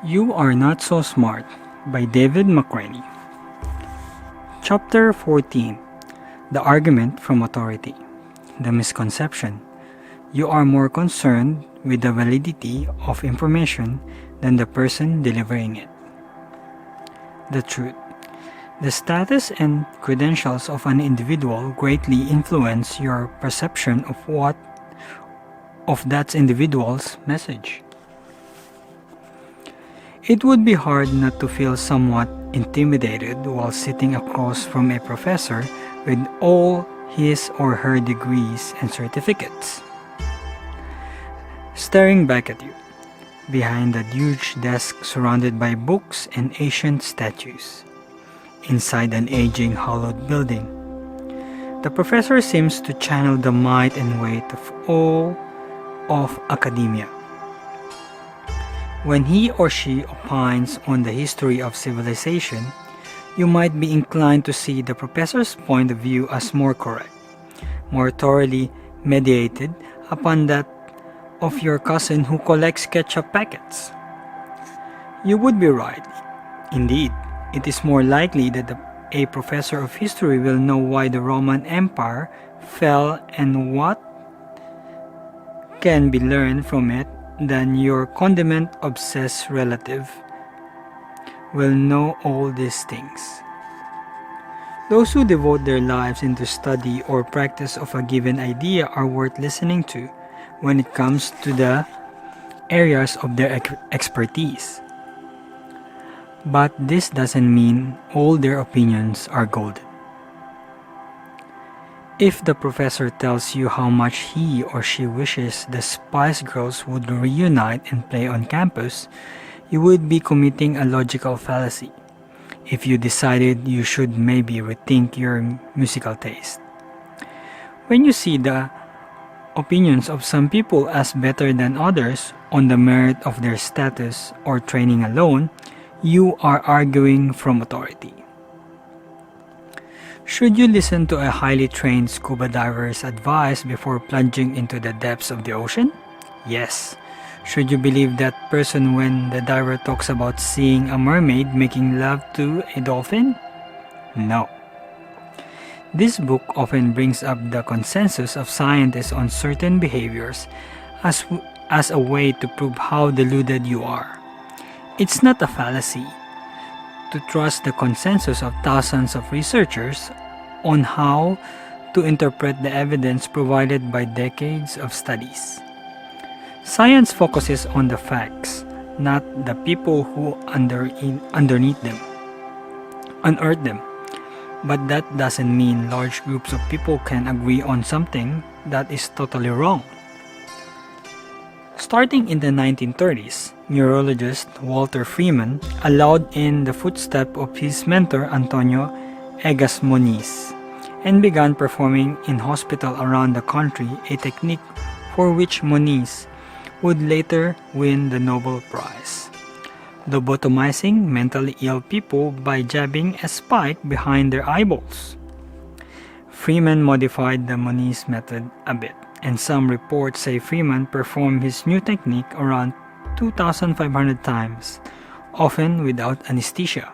You Are Not So Smart by David McCraney. Chapter 14. The Argument from Authority. The Misconception. You are more concerned with the validity of information than the person delivering it. The truth. The status and credentials of an individual greatly influence your perception of that individual's message. It would be hard not to feel somewhat intimidated while sitting across from a professor with all his or her degrees and certificates, staring back at you, behind a huge desk surrounded by books and ancient statues, inside an aging hollowed building. The professor seems to channel the might and weight of all of academia. When he or she opines on the history of civilization, you might be inclined to see the professor's point of view as more correct, more thoroughly mediated upon that of your cousin who collects ketchup packets. You would be right. Indeed, it is more likely that a professor of history will know why the Roman Empire fell and what can be learned from it than your condiment-obsessed relative will know all these things. Those who devote their lives into study or practice of a given idea are worth listening to when it comes to the areas of their expertise. But this doesn't mean all their opinions are golden. If the professor tells you how much he or she wishes the Spice Girls would reunite and play on campus, you would be committing a logical fallacy if you decided you should maybe rethink your musical taste. When you see the opinions of some people as better than others on the merit of their status or training alone, you are arguing from authority. Should you listen to a highly trained scuba diver's advice before plunging into the depths of the ocean? Yes. Should you believe that person when the diver talks about seeing a mermaid making love to a dolphin? No. This book often brings up the consensus of scientists on certain behaviors as a way to prove how deluded you are. It's not a fallacy to trust the consensus of thousands of researchers on how to interpret the evidence provided by decades of studies. Science focuses on the facts, not the people who unearth them. But that doesn't mean large groups of people can agree on something that is totally wrong. Starting in the 1930s, neurologist Walter Freeman allowed in the footsteps of his mentor Antonio Egas Moniz and began performing in hospitals around the country, a technique for which Moniz would later win the Nobel Prize, lobotomizing mentally ill people by jabbing a spike behind their eyeballs. Freeman modified the Moniz method a bit, and some reports say Freeman performed his new technique around 2,500 times, often without anesthesia.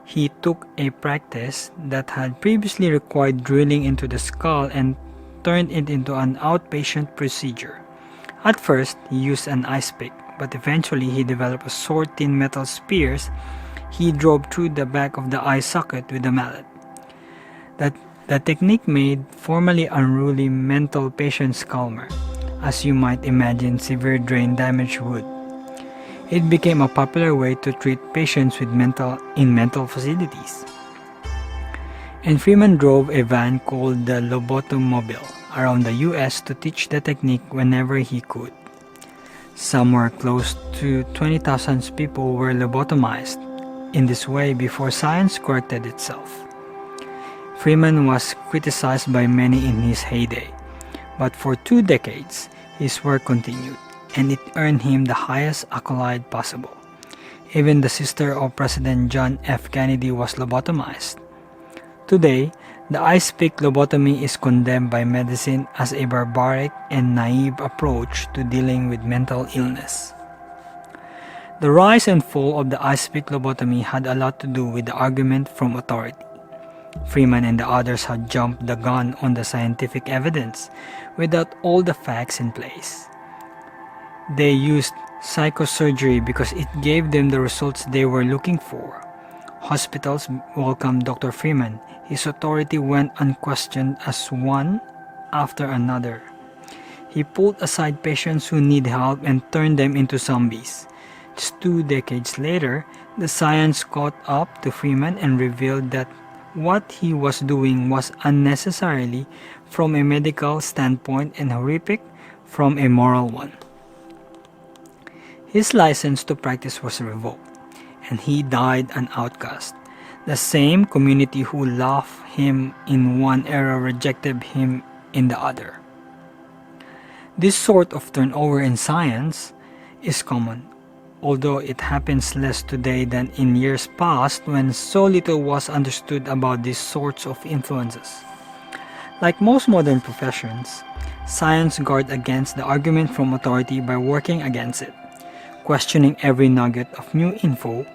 He took a practice that had previously required drilling into the skull and turned it into an outpatient procedure. At first, he used an ice pick, but eventually he developed a short tin metal spears he drove through the back of the eye socket with a mallet. The technique made formerly unruly mental patients calmer, as you might imagine severe brain damage would. It became a popular way to treat patients with mental facilities. And Freeman drove a van called the Lobotomobile around the US to teach the technique whenever he could. Somewhere close to 20,000 people were lobotomized in this way before science corrected itself. Freeman was criticized by many in his heyday, but for 2 decades his work continued, and it earned him the highest accolade possible. Even the sister of President John F. Kennedy was lobotomized. Today, the ice pick lobotomy is condemned by medicine as a barbaric and naive approach to dealing with mental illness. The rise and fall of the ice-pick lobotomy had a lot to do with the argument from authority. Freeman and the others had jumped the gun on the scientific evidence without all the facts in place. They used psychosurgery because it gave them the results they were looking for. Hospitals welcomed Dr. Freeman. His authority went unquestioned as one after another. He pulled aside patients who need help and turned them into zombies. Just 2 decades later, the science caught up to Freeman and revealed that what he was doing was unnecessarily from a medical standpoint and horrific from a moral one. His license to practice was revoked, and he died an outcast. The same community who loved him in one era rejected him in the other. This sort of turnover in science is common, although it happens less today than in years past when so little was understood about these sorts of influences. Like most modern professions, science guards against the argument from authority by working against it, questioning every nugget of new info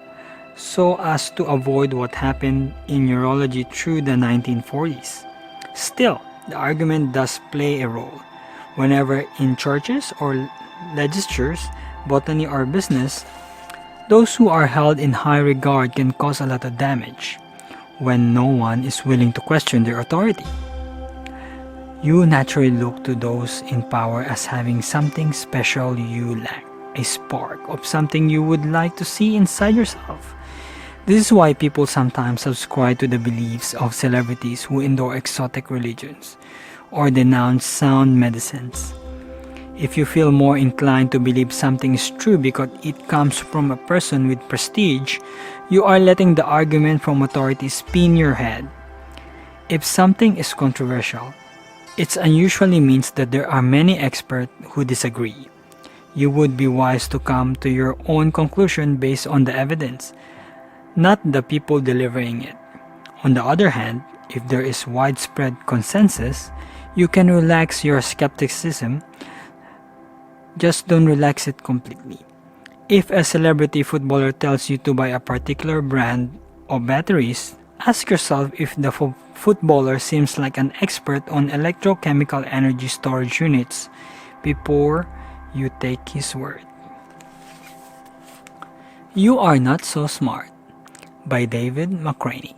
so as to avoid what happened in neurology through the 1940s. Still, the argument does play a role. Whenever in churches or legislatures, botany or business, those who are held in high regard can cause a lot of damage when no one is willing to question their authority. You naturally look to those in power as having something special you lack, a spark of something you would like to see inside yourself. This is why people sometimes subscribe to the beliefs of celebrities who endorse exotic religions or denounce sound medicines. If you feel more inclined to believe something is true because it comes from a person with prestige, you are letting the argument from authority spin your head. If something is controversial, it unusually means that there are many experts who disagree. You would be wise to come to your own conclusion based on the evidence, not the people delivering it. On the other hand, if there is widespread consensus, you can relax your skepticism. Just don't relax it completely. If a celebrity footballer tells you to buy a particular brand of batteries, ask yourself if the footballer seems like an expert on electrochemical energy storage units before you take his word. You Are Not So Smart by David McCraney.